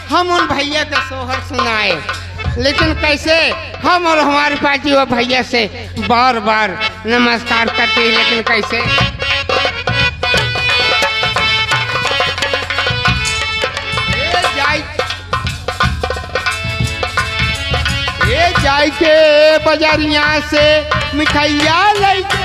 हम उन भैया का सोहर सुनाए, लेकिन कैसे हम और हमारी पार्टी वो भैया से बार बार नमस्कार करते हैं, लेकिन कैसे जाय के बाजारिया से मिठाइया लेके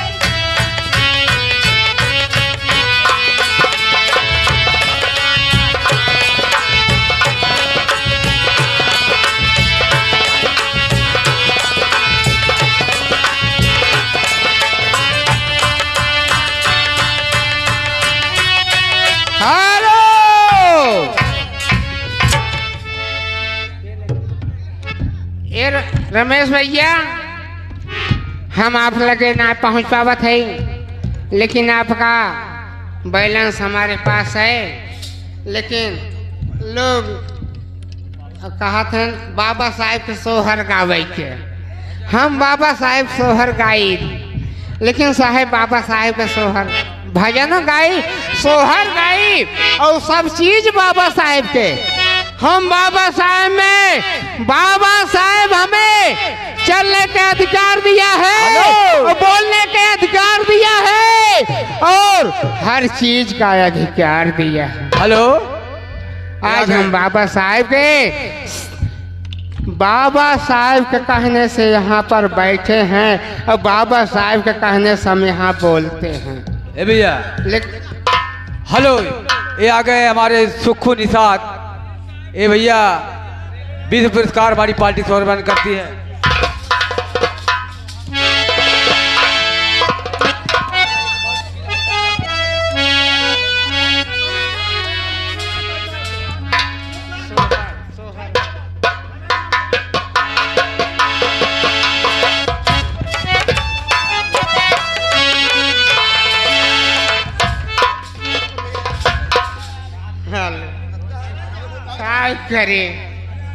रमेश भैया, हम आप लगे ना पहुंच पावत है, लेकिन आपका बैलेंस हमारे पास है। लेकिन लोग कहा थे बाबा साहेब के सोहर गावे के, हम बाबा साहेब सोहर गाई, लेकिन साहेब बाबा साहेब के सोहर भजन गाई, सोहर गाई और सब चीज बाबा साहेब के। हम बाबा साहेब में, बाबा साहेब हमें चलने का अधिकार दिया है और बोलने का अधिकार दिया है और हर चीज का अधिकार दिया है। हेलो, आज हम बाबा साहेब के कहने से यहाँ पर बैठे हैं और बाबा साहेब के कहने से हम यहाँ बोलते हैं। ए भैया, हेलो, ये आ गए हमारे सुखू निषाद। ए भैया, विश्व पुरस्कार हमारी पार्टी समर्पण करती है। करे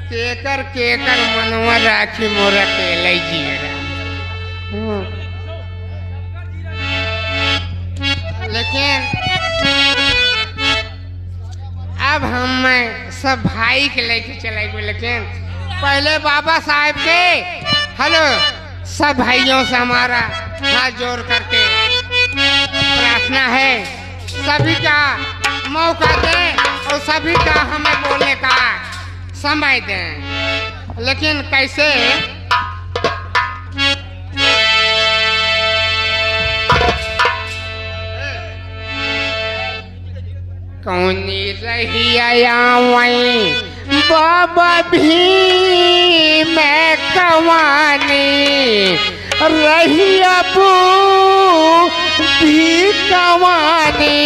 केकर केकर मनवा राखी मोरा के लीजिए, लेकिन अब हम सब भाई के लेके चलेंगे। लेकिन पहले बाबा साहेब के हेलो सब भाइयों से हमारा हाथ जोड़ करके प्रार्थना है, सभी का मौका दें और सभी का हमें बोलने का समय दें। लेकिन कैसे कौनी रहिया वहीं बाबा भी मैं कवानी रहिया भी कवानी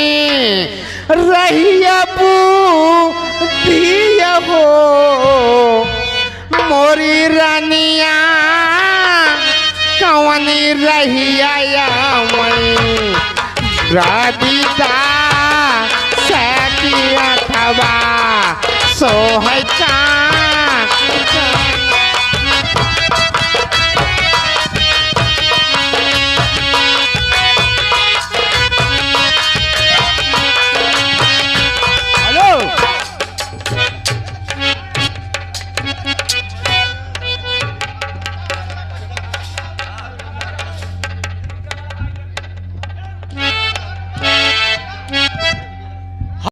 रहिया भी हो मोरी रानिया कवनी रहिया वहीं राधिका सखिया थवा सोहका